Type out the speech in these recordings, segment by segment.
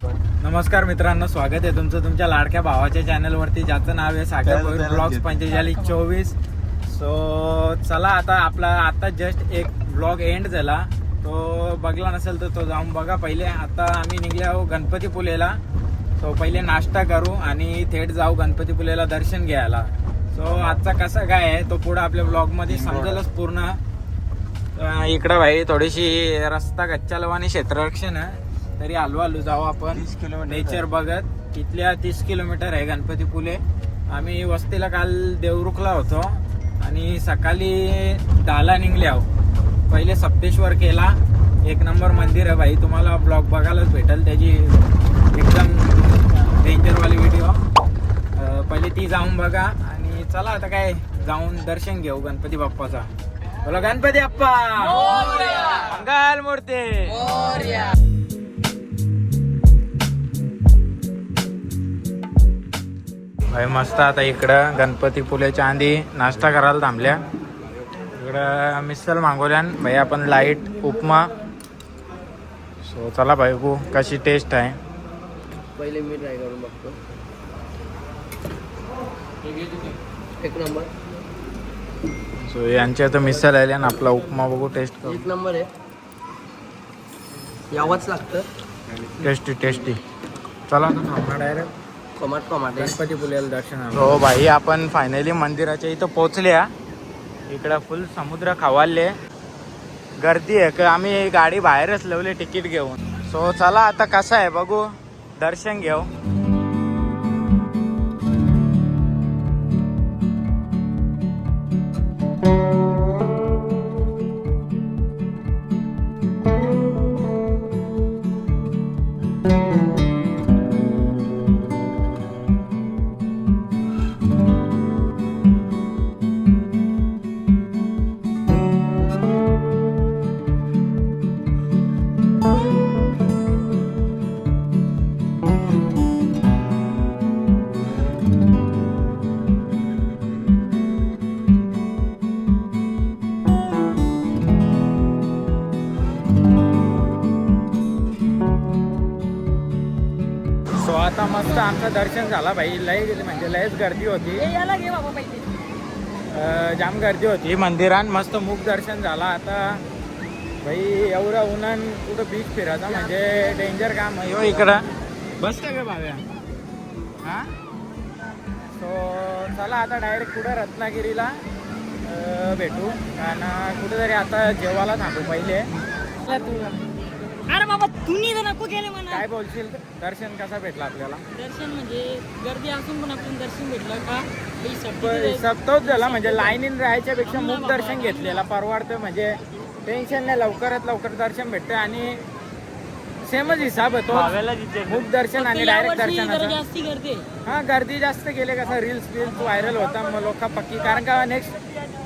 नमस्कार मित्रांनो, स्वागत आहे तुमचं तुमच्या लाडक्या भावाच्या चॅनलवरती, ज्याचं नाव आहे सागर भोईर ब्लॉग्स 4524. सो चला, आता जस्ट एक ब्लॉग एंड झाला. तो बघला नसेल तर तो जाऊन बघा. पहिले आता आम्ही निघले आहो गणपतीपुलेला. सो पहिले नाश्ता करू आणि थेट जाऊ गणपतीपुलेला दर्शन घ्यायला. सो आजचा कसा काय आहे तो पुढे आपल्या ब्लॉगमध्ये समजेलच पूर्ण. इकडं भाई थोडीशी रस्ता कच्चालवानी क्षेत्ररक्षण आहे, तरी आलो जाऊ आपण नेचर बघत. इथल्या 30 किलोमीटर आहे गणपतीपुले. आम्ही वस्तीला काल देवरुखला होतो आणि सकाळी 10ला निघले आहो. पहिले सप्तेश्वर केला, एक नंबर मंदिर आहे भाई. तुम्हाला ब्लॉग बघायलाच भेटेल त्याची एकदम डेंजरवाली व्हिडिओ. पहिले ती जाऊन बघा आणि चला आता काय जाऊन दर्शन घेऊ गणपती बाप्पाचा. बोला गणपती बाप्पा मंगल मूर्ती. भाई मस्त. आता इकडं गणपतीपुलेच्या आधी नाश्ता करायला थांबल्या. इकडं मिसल मागवल्यान भाई आपण लाईट उपमा. सो चला भाई बघू कशी टेस्ट आहे. पहिले मी ट्राय करून बघतो. एक नंबर. सो यांच्या तर मिसल आल्या ना, आपला उपमा बघू टेस्ट करू. एक नंबर आहे, यावंच लागतं. टेस्टी. चला आता थांबणार डायरेक्ट टोमॅटो गणपतीपुलेला दर्शनाला. हो भाई आपण फायनली मंदिराच्या इथं पोहोचल्या. इकडं फुल समुद्र खवालले, गर्दी आहे का. आम्ही गाडी बाहेरच लावली तिकीट घेऊन. सो चला आता कसं आहे बघू, दर्शन घेऊ. सो आता मस्त आमचं दर्शन झाला भाई. लयच गर्दी होती, जाम गर्दी होती मंदिरात. मस्त मुख दर्शन झाला. आता भाई एवढं उन्हान कुठं बीच फिरायचा म्हणजे डेंजर काम आहे. हो इकडं बसतं का भाव्या. हा सो चला आता डायरेक्ट कुठं रत्नागिरीला भेटू. आणि कुठेतरी आता जेवायला थांबू पहिले. अरे बाबा तुम्ही तर नको केले म्हणा. काय बोलशील, दर्शन कसा भेटला आपल्याला. दर्शन म्हणजे गर्दी असून पण आपण दर्शन भेटलं का. सप्तोच झाला म्हणजे लाईनीन राहायच्या पेक्षा मुख दर्शन घेतलेला परवडतं. म्हणजे टेन्शन नाही, लवकरात लवकर दर्शन भेटतं आणि सेमच हिसाब होतो मुख दर्शन आणि डायरेक्ट दर्शनाचा. जास्ती गर्दी. हा गर्दी जास्त गेले कसं रील्स व्हायरल होता मग लोक पक्की. कारण का नेक्स्ट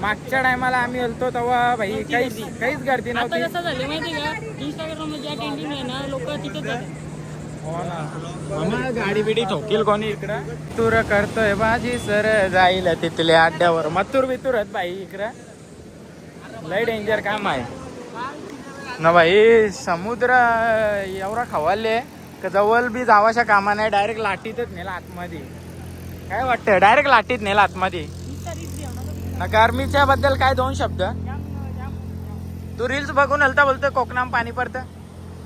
मागच्या टायमाला आम्ही होतो तेव्हा भाई काहीच गर्दी आता नव्हती. कसं झालं माहिती का, इंस्टाग्राम ज्या ट्रेंडिंग आहे ना, लोक तिथेच जातात. हो ना, गाडी बिडी ठोकील कोणी इकडं. तूर करतोय बाजी सर जाईल तिथल्या अड्ड्यावर. मथुर बितूर आहेत बाई इकडं. लय डेंजर काम आहे ना भाई. समुद्र एवढा खवाले का जवळ बी जावाच्या कामा नाही. डायरेक्ट लाटीतच नेला आतमध्ये. काय वाटतं, डायरेक्ट लाटीत नेला आतमध्ये ना. गरमीच्या बद्दल काय दोन शब्द. तू रील्स बघून हलता बोलतोय कोकणाम पाणी पडतं.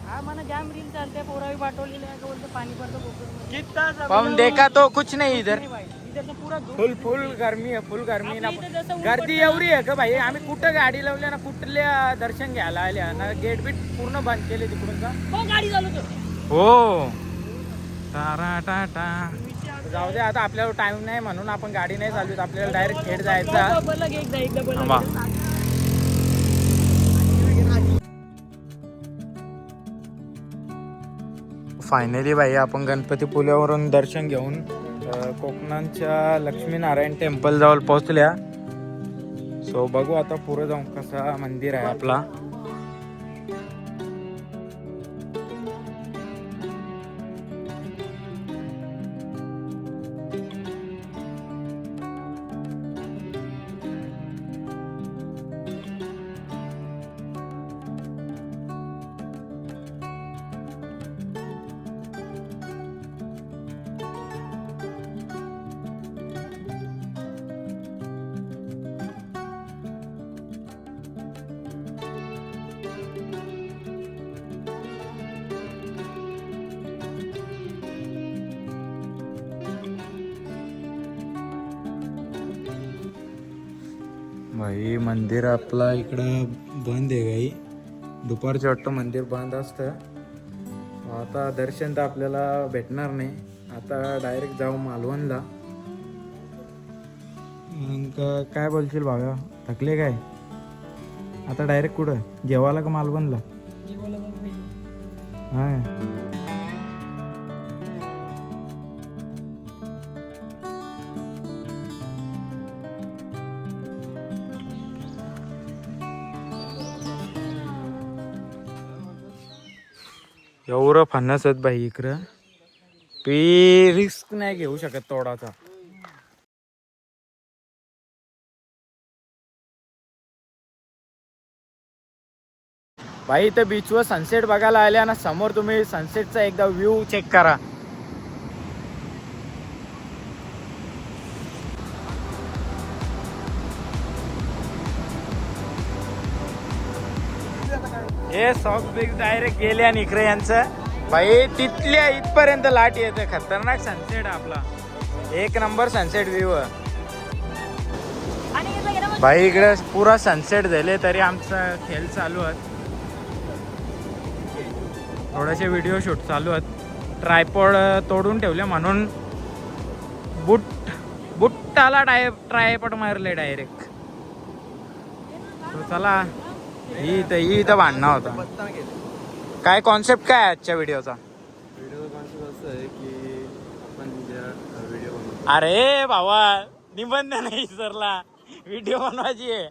हा मला जाम रील चालते, पोरावी पाठवलेले आहे का बोलते पाणी पडतं कोकण. पण देखा तो कुछ नहीं इधर. इधर पूरा फुल गर्मी आहे, फुल गर्मी ना. गर्दी एवढी आहे का भाई, आम्ही कुठं गाडी लावल्या ना, कुठल्या दर्शन घ्यायला आल्या ना. गेट बीट पूर्ण बंद केले तिकडून का. गाडी चालवतो. हो टाटा टाटा. जाऊ दे आता, आपल्याला टाइम नाही म्हणून आपण गाडी नाही चालवत. आपल्याला डायरेक्ट थेट जायचा. फायनली भाई आपण गणपतीपुल्यावरून दर्शन घेऊन कोकणांच्या लक्ष्मीनारायण टेम्पल जवळ पोहोचल्या. सो बघू आता पुढे जाऊन कसा मंदिर आहे आपला. भाई मंदिर आपला इकडं बंद आहे गाई, दुपारचं वाटतं मंदिर बंद असतं. आता दर्शन तर आपल्याला भेटणार नाही. आता डायरेक्ट जाऊ मालवणला. मग काय बोलशील भाव्या, थकले काय? आता डायरेक्ट कुठं जेवायला का मालवणला? हा एवढं फणस आहेत बाई इकडं. रिस्क नाही घेऊ शकत तोडाचा. भाई इथं बीचवर सनसेट बघायला आल्या ना, समोर तुम्ही सनसेटचा एकदा व्ह्यू चेक करा. हे सॉक बिग डायरेक्ट गेले आणि इकडे यांचं भाई तिथल्या इथपर्यंत लाट येते. खतरनाक सनसेट आपला, एक नंबर सनसेट व्ह्यू. भाई इकडे पुरा सनसेट झाले तरी आमचा खेळ चालू आहे. थोडेसे व्हिडिओ शूट चालू आहेत. ट्रायपॉड तोडून ठेवले म्हणून बुट्टाला ट्रायपॉड मारले डायरेक्ट. चला ही इथं भांडणं होता. काय कॉन्सेप्ट काय आहे आजच्या व्हिडिओचा? कॉन्सेप्ट असं आहे की आपण व्हिडिओ अरे भावा निबंध नाही विसरला, व्हिडिओ बनवायची आहे.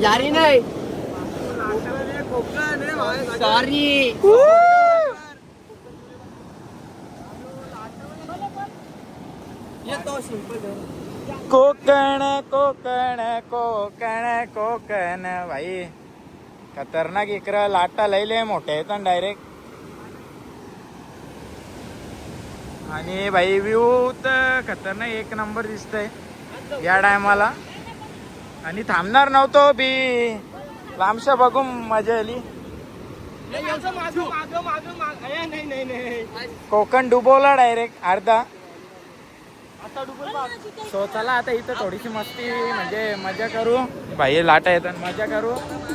यारी नाही सॉरी. कोकण कोकण कोकण कोकण. भाई खतरनाक इकडं लाटा लयले मोठे आहेत डायरेक्ट. आणि भाई व्ह्यू तर खतरनाक एक नंबर दिसतंय या टायमाला. आणि थांबणार नव्हतो बी, लांबशा बघून मजा आली. कोकण डुबवला डायरेक्ट अर्धा. सो चला आता इथं थोडीशी मस्ती म्हणजे मजा करू. भाई लाटा येतात मजा करू.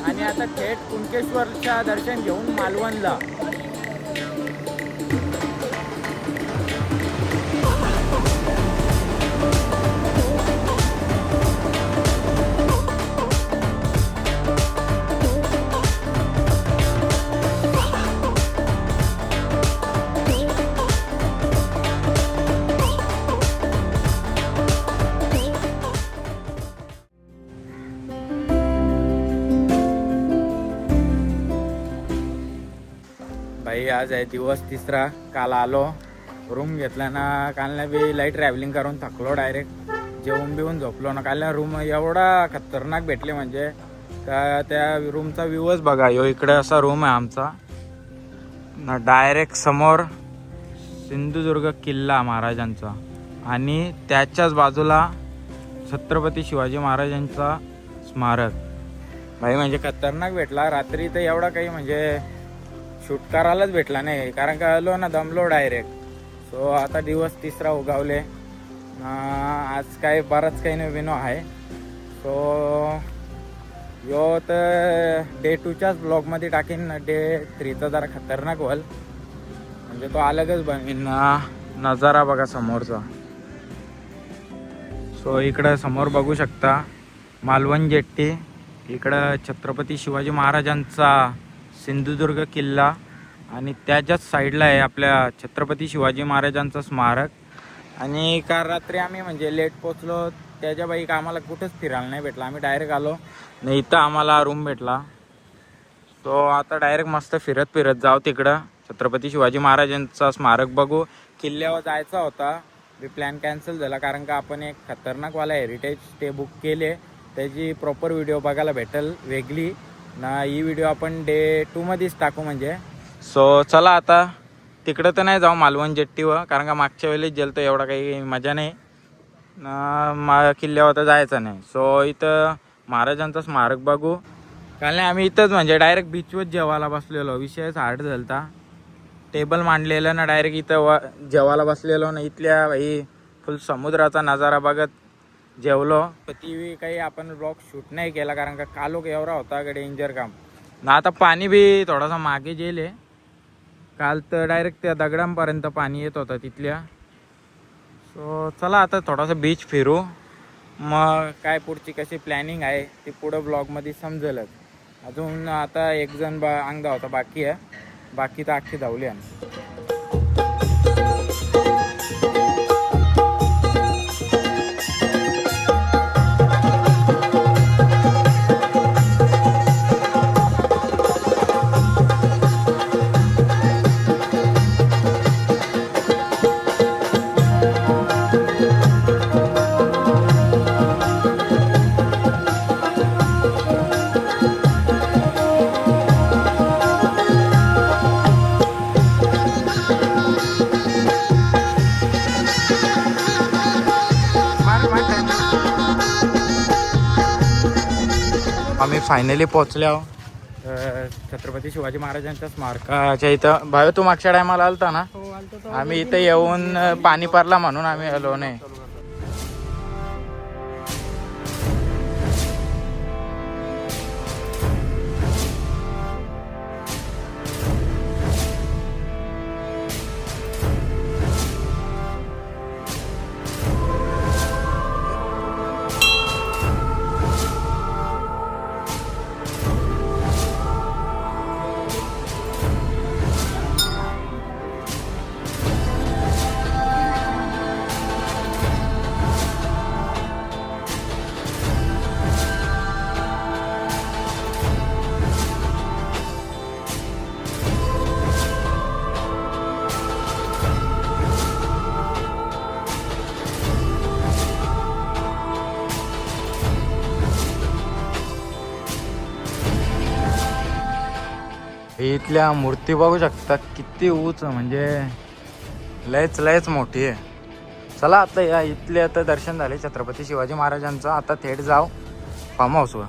आणि आता थेट कुणकेश्वरच्या दर्शन घेऊन मालवणला. भाई आज आहे दिवस तिसरा. काल आलो, रूम घेतला ना. काल ना बी लाईट ट्रॅव्हलिंग करून थकलो डायरेक्ट. जेवून बिवून झोपलो ना. काल ना रूम एवढा खतरनाक भेटले म्हणजे का त्या रूमचा व्ह्यूच बघा. यो इकडे असा रूम आहे आमचा ना. डायरेक्ट समोर सिंधुदुर्ग किल्ला महाराजांचा आणि त्याच्याच बाजूला छत्रपती शिवाजी महाराजांचा स्मारक. भाई म्हणजे खतरनाक भेटला. रात्री तर एवढा काही म्हणजे शूट करायलाच भेटला नाही, कारण का आलो ना दमलो डायरेक्ट. सो आता दिवस तिसरा उगावले. आज काय बराच काही नवीन आहे. सो यो तर डे 2च्याच ब्लॉगमध्ये टाकीन. डे 3चा जरा खतरनाक होईल म्हणजे तो अलगच बनवीन. नजारा बघा समोरचा. सो इकडं समोर बघू शकता मालवण जेट्टी. इकडं छत्रपती शिवाजी महाराजांचा सिंधुदुर्ग किल्ला आणि त्याच्याच साईडला आहे आपल्या छत्रपती शिवाजी महाराजांचं स्मारक. आणि काल रात्री आम्ही म्हणजे लेट पोचलो त्याच्या बाईक आम्हाला कुठंच फिरायला नाही भेटला. आम्ही डायरेक्ट आलो नाही, इथं आम्हाला रूम भेटला. सो आता डायरेक्ट मस्त फिरत फिरत जाऊ तिकडं छत्रपती शिवाजी महाराजांचा स्मारक बघू. किल्ल्यावर जायचा होता, मी प्लॅन कॅन्सल झाला कारण का आपण एक खतरनाकवाला हेरिटेज स्टे बुक केले. त्याची प्रॉपर व्हिडिओ बघायला भेटेल वेगळी ना. ही व्हिडिओ आपण डे 2मध्येच टाकू म्हणजे. सो चला आता तिकडं तर नाही जाऊ मालवण जेट्टीवर, कारण का मागच्या वेळेस गेलं तर एवढा काही मजा नाही ना. किल्ल्यावर तर जायचं नाही. सो इथं महाराजांचं स्मारक बघू. काल नाही आम्ही इथंच म्हणजे डायरेक्ट बीचवर जेवायला बसलेलो. विषयच हार्ड झालता. टेबल मांडलेलं ना डायरेक्ट इथं जेवायला बसलेलो ना. इथल्या भाई फुल समुद्राचा नजारा बघत जेवलो. ती काही आपण ब्लॉग शूट नाही केला कारण का कालोख एवढा होता का डेंजर काम ना. आता पाणी बी थोडासा मागे गेले. काल तर डायरेक्ट त्या दगडांपर्यंत पाणी येत होतं तिथल्या. सो चला आता थोडासा बीच फिरू. मग काय पुढची कशी प्लॅनिंग आहे ती पुढं ब्लॉगमध्ये समजेलच. अजून आता एक जण अंगदा होता बाकी आहे. बाकी तर अख्खी धावली आहे. आम्ही फायनली पोहोचलो छत्रपती शिवाजी महाराजांच्या स्मारकाच्या इथं. भाऊ तू मागच्या टायमाला आलता ना. आम्ही इथं येऊन पाणी पडला म्हणून आम्ही आलो नाही. इथल्या मूर्ती बघू शकता किती उंच म्हणजे लयच मोठी आहे. चला आता या इथले आता दर्शन झाले छत्रपती शिवाजी महाराजांचं. आता थेट जाऊ फार्म हाऊसवर.